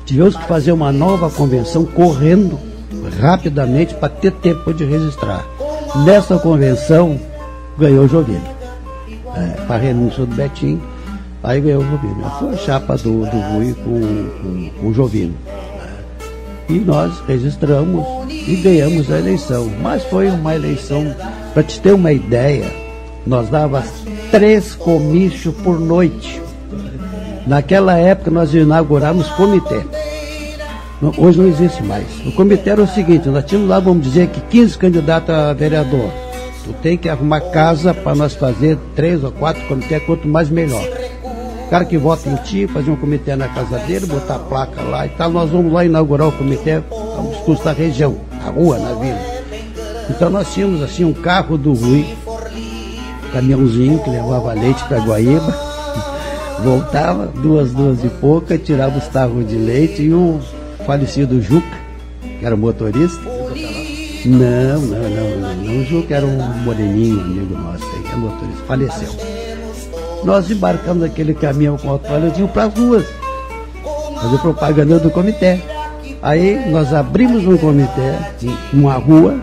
Tivemos que fazer uma nova convenção correndo rapidamente para ter tempo de registrar. Nessa convenção ganhou o Jovino. Para a renúncia do Betinho, aí ganhou o Jovino. Foi a chapa do Rui com o Jovino. E nós registramos e ganhamos a eleição. Mas foi uma eleição, para te ter uma ideia, nós dávamos 3 comícios por noite. Naquela época nós inauguramos comitê. Hoje não existe mais. O comitê era o seguinte, nós tínhamos lá, vamos dizer, que 15 candidatos a vereador. Tu tem que arrumar casa para nós fazer 3 ou 4 comitês, quanto mais melhor. O cara que vota em ti, fazer um comitê na casa dele, botar a placa lá e tal, nós vamos lá inaugurar o comitê aos custos da região, na rua, na vila. Então nós tínhamos assim um carro do Rui, um caminhãozinho que levava leite para Guaíba, voltava, 2 e pouca, tirava os tarros de leite, e o falecido Juca, que era o motorista. Não, o Juca era um moreninho, amigo nosso, que é motorista, faleceu. Nós embarcamos naquele caminhão com alto-falantinho para as ruas, fazer propaganda do comitê. Aí nós abrimos um comitê, uma rua,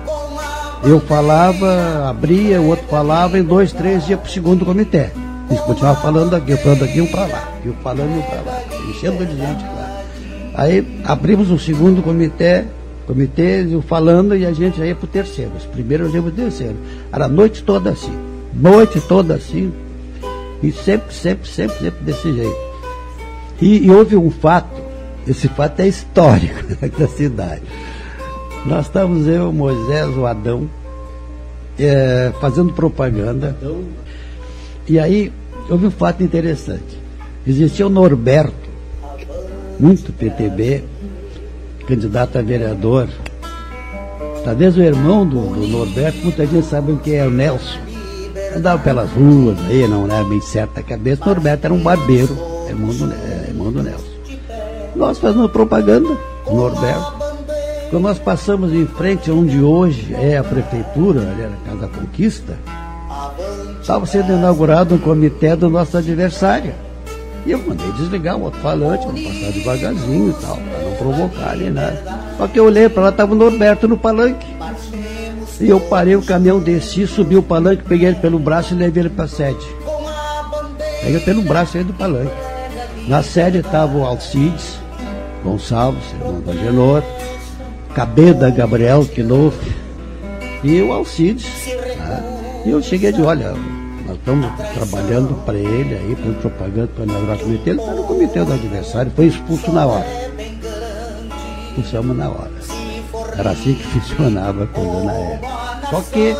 Eu falava, abria, o outro falava, e 2, 3 ia para o segundo comitê. Eles continuavam falando aqui, um para lá, eu falando um para lá, enchendo de gente lá. Aí abrimos o segundo comitê, eu falando, e a gente já ia para o terceiro. Os primeiros já ia para o terceiro. Era a noite toda assim, e sempre desse jeito. E houve um fato, esse fato é histórico da cidade. Nós estávamos, eu, Moisés, o Adão, fazendo propaganda. E aí houve um fato interessante. Existia o Norberto, muito PTB, candidato a vereador. Talvez o irmão do Norberto, muita gente sabe quem é o Nelson. Andava pelas ruas aí, não era bem certo a cabeça. O Norberto era um barbeiro, irmão do Nelson. Nós fazendo propaganda, o Norberto. Quando nós passamos em frente onde hoje é a prefeitura, ali era a Casa Conquista, estava sendo inaugurado um comitê do nosso adversário. E eu mandei desligar o alto-falante, para passar devagarzinho e tal, para não provocar ali nada. Só que eu olhei para lá, estava o Norberto no palanque. E eu parei o caminhão, desci, subi o palanque, peguei ele pelo braço e levei ele para a sede. Peguei pelo braço aí do palanque. Na sede estava o Alcides Gonçalves, irmão do Agenor, Cabeda Gabriel Quinoff e o Alcides. E eu cheguei de, olha, nós estamos trabalhando para ele aí, para propaganda, para inaugurar o comitê. Ele está no comitê do adversário, foi expulso na hora. Expulsamos na hora. Era assim que funcionava a coisa na época. Só que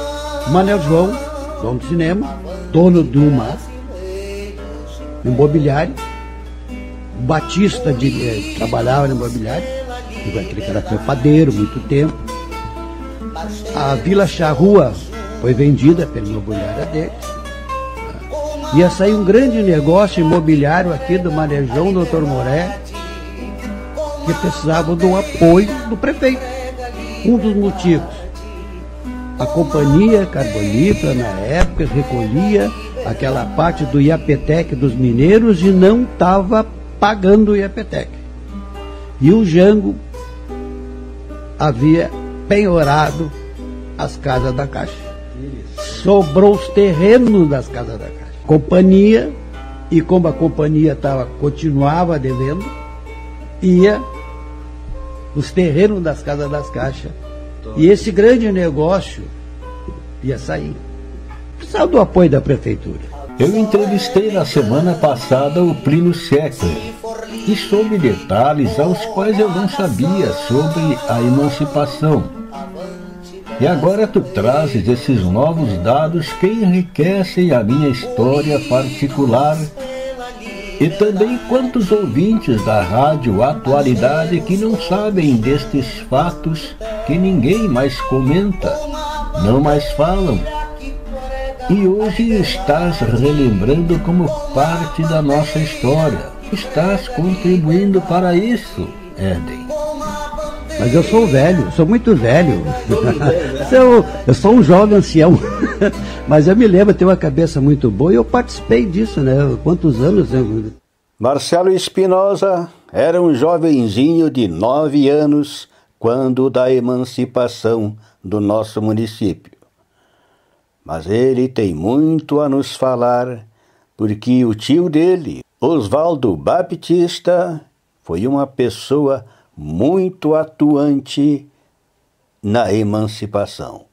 o Manuel João, dono do cinema, dono de uma imobiliária, o Batista trabalhava no imobiliário, aquele cara foi padeiro muito tempo. A Vila Charrua foi vendida pela imobiliária dele. Ia sair um grande negócio imobiliário aqui do Manejão, Dr. Moré, que precisava do apoio do prefeito. Um dos motivos, a companhia carbonífera na época recolhia aquela parte do IAPTEC dos mineiros e não estava pagando o IAPTEC. E o Jango havia penhorado as casas da Caixa. Sobrou os terrenos das casas da Caixa. Companhia, e como a companhia continuava devendo, ia os terrenos das casas das Caixas. E esse grande negócio ia sair. Precisava do apoio da prefeitura. Eu entrevistei na semana passada o Plínio Seckler e soube detalhes aos quais eu não sabia sobre a emancipação. E agora tu trazes esses novos dados que enriquecem a minha história particular. E também quantos ouvintes da Rádio Atualidade que não sabem destes fatos que ninguém mais comenta, não mais falam. E hoje estás relembrando como parte da nossa história. Estás contribuindo para isso, Éden. Mas eu sou velho, sou muito velho. Eu sou um jovem ancião. Mas eu me lembro, tenho uma cabeça muito boa e eu participei disso, né? Quantos anos? Marcelo Espinosa era um jovenzinho de 9 anos quando da emancipação do nosso município. Mas ele tem muito a nos falar, porque o tio dele, Oswaldo Baptista, foi uma pessoa muito atuante na emancipação.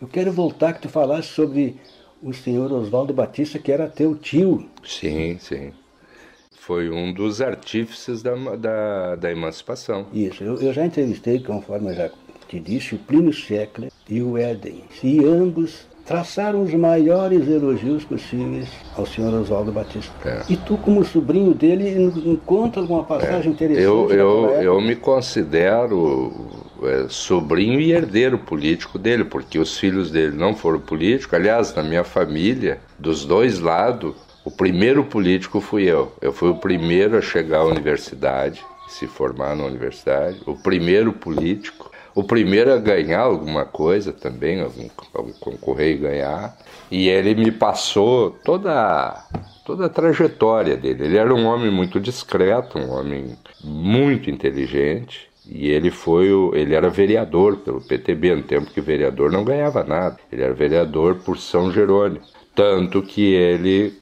Eu quero voltar que tu falasse sobre o senhor Oswaldo Batista, que era teu tio. Sim, sim. Foi um dos artífices da emancipação. Isso, eu já entrevistei, conforme eu já te disse, o Plínio Seckler e o Éden. E ambos traçaram os maiores elogios possíveis ao senhor Oswaldo Batista. É. E tu, como sobrinho dele, encontra alguma passagem interessante? Eu me considero sobrinho e herdeiro político dele, porque os filhos dele não foram políticos. Aliás, na minha família, dos dois lados, o primeiro político fui eu. Eu fui o primeiro a chegar à universidade, se formar na universidade, o primeiro político, o primeiro a ganhar alguma coisa também, concorrer e ganhar. E ele me passou toda a trajetória dele. Ele era um homem muito discreto, um homem muito inteligente, E ele era vereador pelo PTB, no tempo que vereador não ganhava nada. Ele era vereador por São Jerônimo. Tanto que ele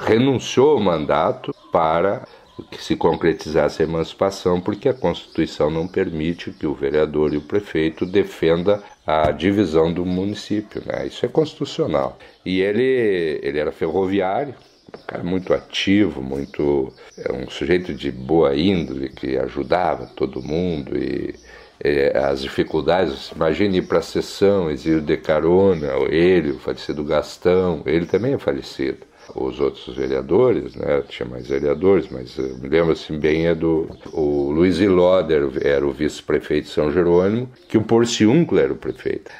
renunciou ao mandato para que se concretizasse a emancipação, porque a Constituição não permite que o vereador e o prefeito defenda a divisão do município, né? Isso é constitucional. E ele era ferroviário, um cara muito ativo, um sujeito de boa índole, que ajudava todo mundo e as dificuldades, imagine ir para a sessão, exílio de carona, ele, o falecido Gastão, ele também é falecido. Os outros vereadores, né, tinha mais vereadores, mas eu me lembro assim bem o Luiz Ilóder era o vice-prefeito de São Jerônimo, que o Porciúncula era o prefeito.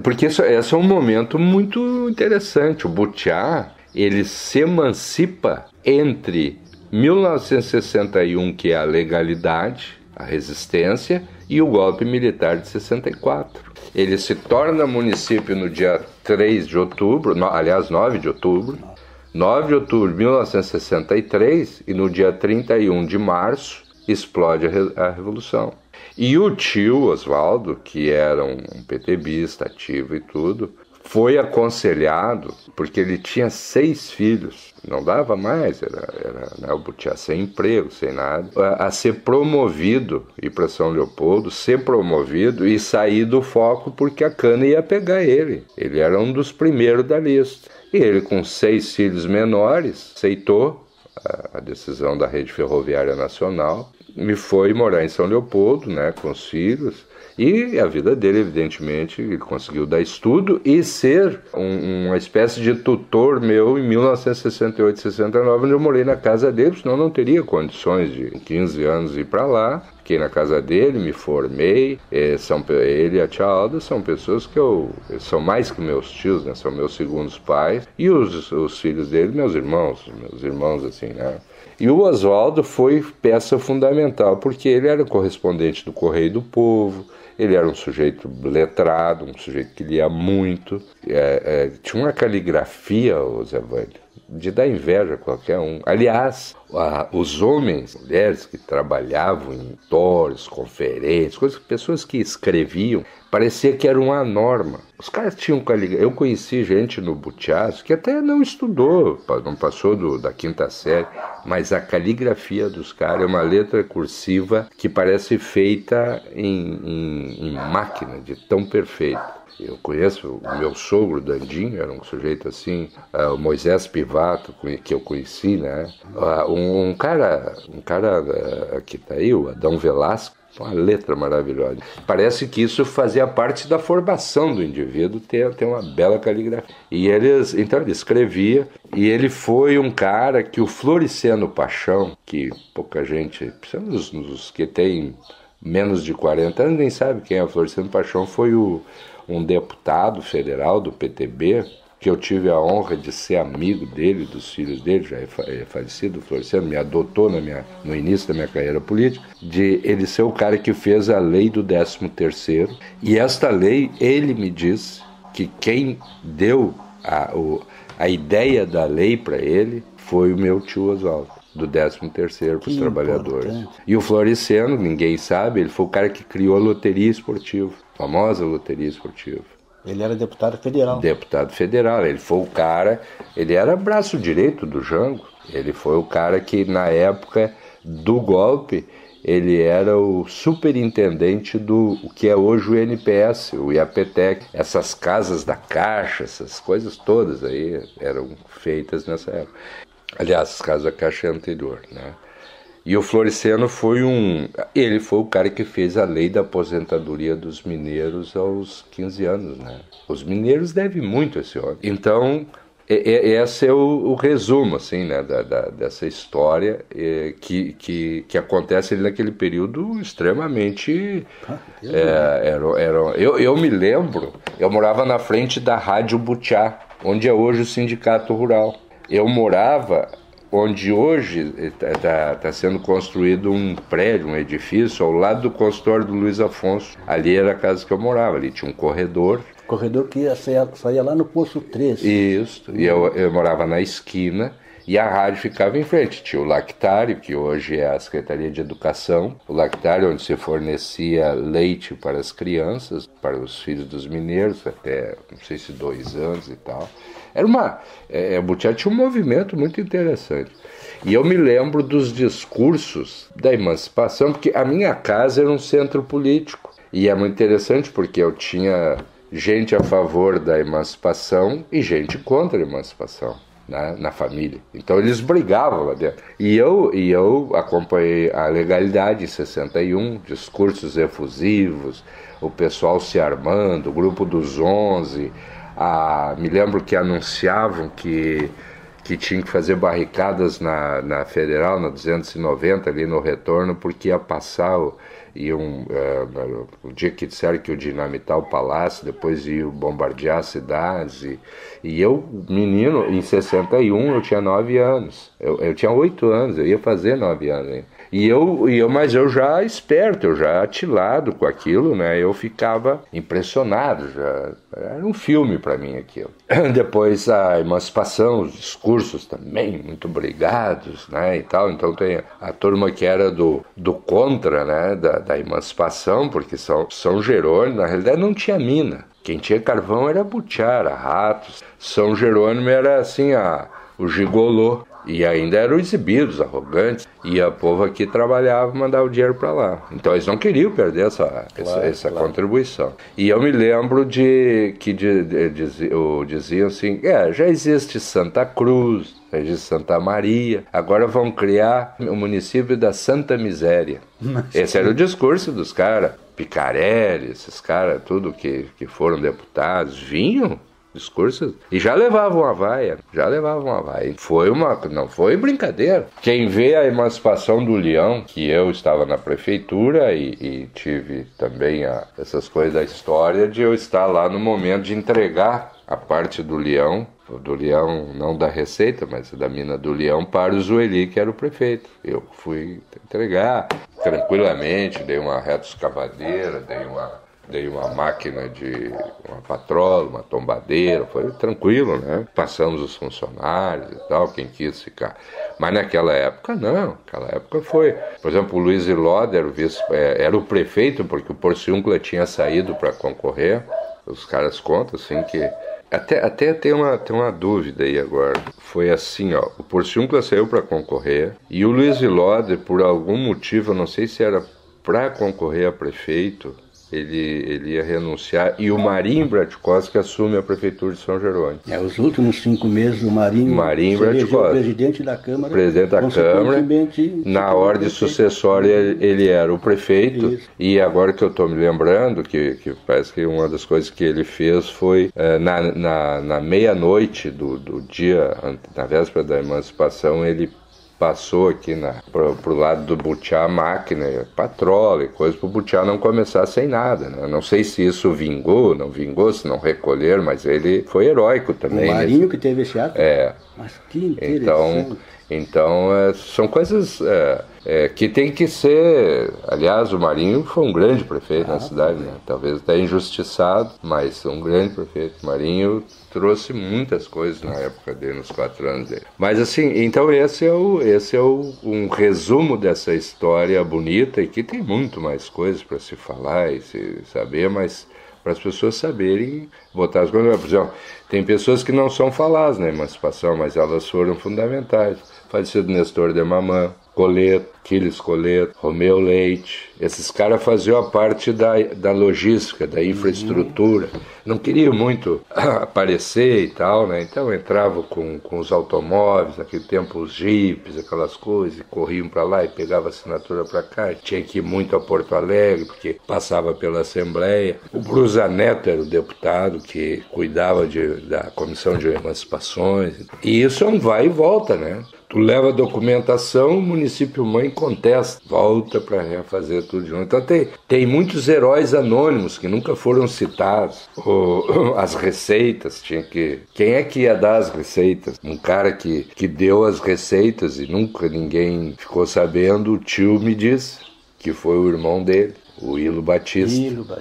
Porque esse é um momento muito interessante. O Butiá, ele se emancipa entre 1961, que é a legalidade, a resistência, e o golpe militar de 64. Ele se torna município no dia 3 de outubro, 9 de outubro, 9 de outubro de 1963, e no dia 31 de março explode a Revolução. E o tio Oswaldo, que era um PTBista ativo e tudo, foi aconselhado, porque ele tinha 6 filhos, não dava mais, era o Butiá sem emprego, sem nada, a ser promovido, ir para São Leopoldo, ser promovido e sair do foco, porque a cana ia pegar ele. Ele era um dos primeiros da lista. E ele, com 6 filhos menores, aceitou a decisão da Rede Ferroviária Nacional e foi morar em São Leopoldo, né, com os filhos. E a vida dele, evidentemente, ele conseguiu dar estudo e ser uma espécie de tutor meu em 1968, 69, onde eu morei na casa dele, senão não teria condições de, em 15 anos, ir para lá. Fiquei na casa dele, me formei. Ele e a tia Alda são pessoas que são mais que meus tios, né? São meus segundos pais. E os filhos dele, meus irmãos assim, né? E o Oswaldo foi peça fundamental, porque ele era correspondente do Correio do Povo, ele era um sujeito letrado, um sujeito que lia muito, tinha uma caligrafia, o Zé Vânio, de dar inveja a qualquer um. Aliás, os homens, mulheres que trabalhavam em torres, conferências, pessoas que escreviam, parecia que era uma norma. Os caras tinham caligrafia. Eu conheci gente no Butiá que até não estudou, não passou da 5ª série, mas a caligrafia dos caras é uma letra cursiva que parece feita em máquina, de tão perfeita. Eu conheço o meu sogro, Dandinho, era um sujeito assim, o Moisés Pivato, que eu conheci, né? Um cara que tá aí, o Adão Velasco, uma letra maravilhosa. Parece que isso fazia parte da formação do indivíduo, ter uma bela caligrafia. E ele escrevia, e ele foi um cara que o Floriciano Paixão, que pouca gente, os que tem menos de 40 anos nem sabe quem é o Floriciano Paixão, foi um deputado federal do PTB, que eu tive a honra de ser amigo dele, dos filhos dele, já é falecido, o Floriciano, me adotou no início da minha carreira política, de ele ser o cara que fez a lei do 13º, e esta lei, ele me disse que quem deu a ideia da lei para ele foi o meu tio Oswaldo, do 13º para os trabalhadores. E o Floriciano, ninguém sabe, ele foi o cara que criou a loteria esportiva, a famosa loteria esportiva. Ele era deputado federal. Deputado federal. Ele foi o cara... Ele era braço direito do Jango. Ele foi o cara que, na época do golpe, ele era o superintendente do que é hoje o INPS, o IAPTEC. Essas casas da Caixa, essas coisas todas aí eram feitas nessa época. Aliás, as casas da Caixa é anterior, né? E o Floriciano ele foi o cara que fez a lei da aposentadoria dos mineiros aos 15 anos, né? Os mineiros devem muito a esse homem. Então, esse é o resumo, assim, né, dessa história que acontece ali naquele período extremamente... Eu me lembro, eu morava na frente da Rádio Butiá, onde é hoje o Sindicato Rural. Eu morava... onde hoje está sendo construído um prédio, um edifício, ao lado do consultório do Luiz Afonso. Ali era a casa que eu morava, ali tinha um corredor. Corredor que saía lá no Poço 3. Isso, e eu morava na esquina, e a rádio ficava em frente. Tinha o Lactário, que hoje é a Secretaria de Educação, o Lactário onde se fornecia leite para as crianças, para os filhos dos mineiros, até, não sei se 2 anos e tal. Era Butiá tinha um movimento muito interessante. E eu me lembro dos discursos da emancipação, porque a minha casa era um centro político. E é muito interessante porque eu tinha gente a favor da emancipação e gente contra a emancipação, né, na família. Então eles brigavam lá dentro. E eu acompanhei a legalidade em 61, discursos efusivos, o pessoal se armando, o grupo dos 11. Me lembro que anunciavam que tinha que fazer barricadas na Federal, na 290, ali no retorno, porque ia passar o dia que disseram que ia dinamitar o palácio, depois ia bombardear as cidades. E eu, menino, em 61, eu tinha 9 anos. Eu tinha 8 anos, eu ia fazer 9 anos ainda. Mas eu já esperto, eu já atilado com aquilo, né? Eu ficava impressionado, já era um filme para mim aquilo. Depois a emancipação, os discursos também muito brigados, né? E tal. Então tem a turma que era do contra, né? Da emancipação, porque São Jerônimo, na realidade, não tinha mina. Quem tinha carvão era Butiá, era Ratos. São Jerônimo era assim o gigolô. E ainda eram exibidos, arrogantes, e o povo aqui trabalhava e mandava o dinheiro para lá. Então eles não queriam perder essa contribuição. E eu me lembro que diziam assim, já existe Santa Cruz, já existe Santa Maria, agora vão criar o município da Santa Miséria. Esse era o discurso dos caras. Picarelli, esses caras, tudo que foram deputados, vinham discursos e já levavam a vaia. Não foi brincadeira. Quem vê a emancipação do Leão, que eu estava na prefeitura e tive também essas coisas da história de eu estar lá no momento de entregar a parte do Leão não da Receita, mas da mina do Leão, para o Zueli, que era o prefeito. Eu fui entregar tranquilamente, dei uma retroescavadeira, dei uma máquina uma patrola, uma tombadeira, foi tranquilo, né? Passamos os funcionários e tal, quem quis ficar. Mas naquela época não, naquela época foi. Por exemplo, o Luiz Ilóder era o prefeito, porque o Porciúncula tinha saído para concorrer. Os caras contam assim que... Até tem uma dúvida aí agora. Foi assim, o Porciúncula saiu para concorrer e o Luiz Ilóder, por algum motivo, eu não sei se era para concorrer a prefeito, ele ia renunciar, e o Marinho Bratkowski assume a prefeitura de São Jerônimo. Os últimos 5 meses o Marinho Bratkowski, presidente da Câmara, na ordem sucessória ele era o prefeito. Isso. E agora que eu estou me lembrando, que parece que uma das coisas que ele fez foi, na meia-noite do dia, na véspera da emancipação, ele passou aqui pro lado do Butiá a máquina, patrola e coisa, para o Butiá não começar sem nada, né? Não sei se isso não vingou, se não recolher, mas ele foi heróico também. O Marinho que teve esse ato? Mas que interessante. Então são coisas que tem que ser... Aliás, o Marinho foi um grande prefeito na cidade, né? Talvez até injustiçado, mas um grande prefeito. O Marinho trouxe muitas coisas na época dele, nos 4 anos dele. Mas assim, então esse é um resumo dessa história bonita, e que tem muito mais coisas para se falar e se saber, mas para as pessoas saberem botar as coisas. Por exemplo, tem pessoas que não são faladas na emancipação, mas elas foram fundamentais. Falecido Nestor de Mamã, Coleto, Quiles Coleto, Romeu Leite. Esses caras faziam a parte da logística, da infraestrutura. Não queriam muito aparecer e tal, né? Então entravam com os automóveis, naquele tempo os jipes, aquelas coisas, e corriam para lá e pegavam assinatura para cá. Tinha que ir muito a Porto Alegre, porque passava pela Assembleia. O Brusa Neto era o deputado que cuidava da Comissão de Emancipações. E isso é um vai e volta, né? Tu leva a documentação, o município mãe contesta, volta para refazer tudo de novo. Então tem muitos heróis anônimos que nunca foram citados. As receitas, quem é que ia dar as receitas? Um cara que deu as receitas e nunca ninguém ficou sabendo, o tio me disse que foi o irmão dele. O Ilo Batista.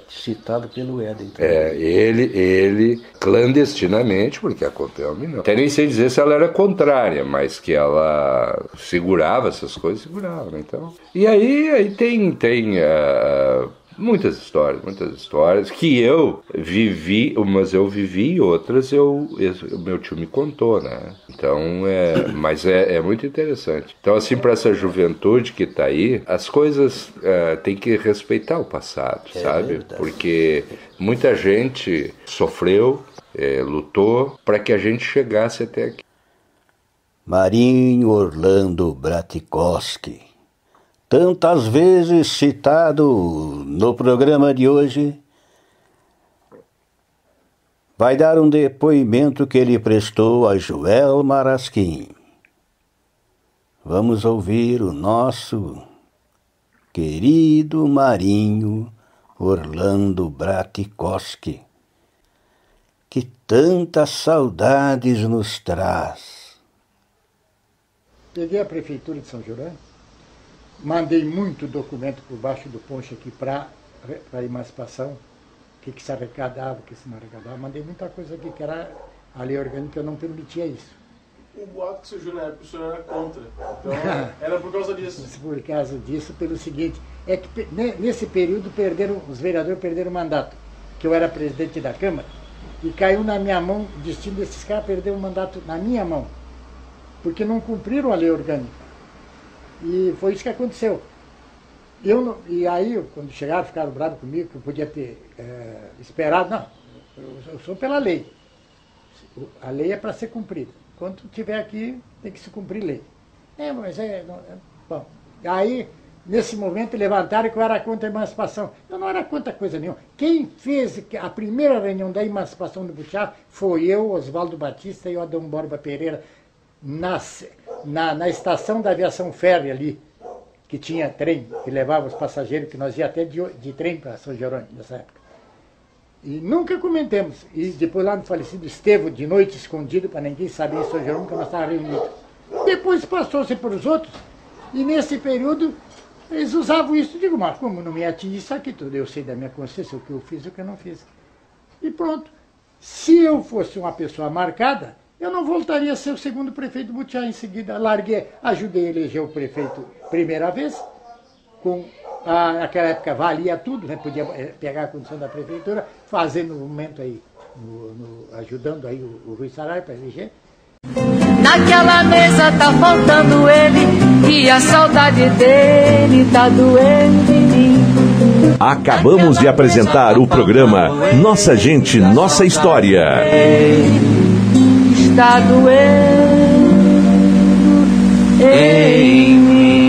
Citado pelo Éden. Ele clandestinamente, porque a COPELM não. Até nem sei dizer se ela era contrária, mas que ela segurava essas coisas, segurava, né? Então, e aí tem muitas histórias que eu vivi, umas eu vivi e outras meu tio me contou, né? Então, mas é muito interessante. Então, assim, para essa juventude que está aí, as coisas tem que respeitar o passado, sabe? Verdade. Porque muita gente sofreu, lutou para que a gente chegasse até aqui. Marinho Orlando Bratikowski, tantas vezes citado no programa de hoje, vai dar um depoimento que ele prestou a Joel Marasquim. Vamos ouvir o nosso querido Marinho Orlando Bratikowski, que tantas saudades nos traz. Peguei a prefeitura de São Jurão, mandei muito documento por baixo do poncho aqui para a emancipação, o que se arrecadava, o que se não arrecadava. Mandei muita coisa aqui, que era a lei orgânica, eu não permitia isso. O boato que surgiu na época, o senhor era contra. Então, era por causa disso. Por causa disso, pelo seguinte, é que nesse período os vereadores perderam o mandato, que eu era presidente da Câmara, e caiu na minha mão, o destino desses caras perdeu o mandato na minha mão, porque não cumpriram a lei orgânica. E foi isso que aconteceu. E aí, quando chegaram, ficaram bravos comigo, que eu podia ter esperado. Não, eu sou pela lei. A lei é para ser cumprida. Quando tiver aqui, tem que se cumprir lei. Bom, aí, nesse momento, levantaram que eu era contra a emancipação. Eu não era contra coisa nenhuma. Quem fez a primeira reunião da emancipação do Butiá foi eu, Oswaldo Batista e o Adão Borba Pereira, na estação da aviação férrea ali, que tinha trem, que levava os passageiros, que nós ia até de trem para São Jerônimo nessa época. E nunca comentamos. E depois lá no falecido Estevão, de noite escondido, para ninguém saber em São Jerônimo, que nós estávamos reunidos. Depois passou-se para os outros, e nesse período eles usavam isso. Digo, mas como não me atinge isso aqui tudo? Eu sei da minha consciência o que eu fiz e o que eu não fiz. E pronto. Se eu fosse uma pessoa marcada, eu não voltaria a ser o segundo prefeito do Butiá. Em seguida, ajudei a eleger o prefeito primeira vez, naquela época valia tudo, né? Podia pegar a condição da prefeitura, fazendo no momento aí, ajudando aí o Rui Saraiva para eleger. Naquela mesa tá faltando ele, e a saudade dele tá doendo em mim. Acabamos de apresentar o programa Nossa Gente, Nossa História. Está doendo em mim.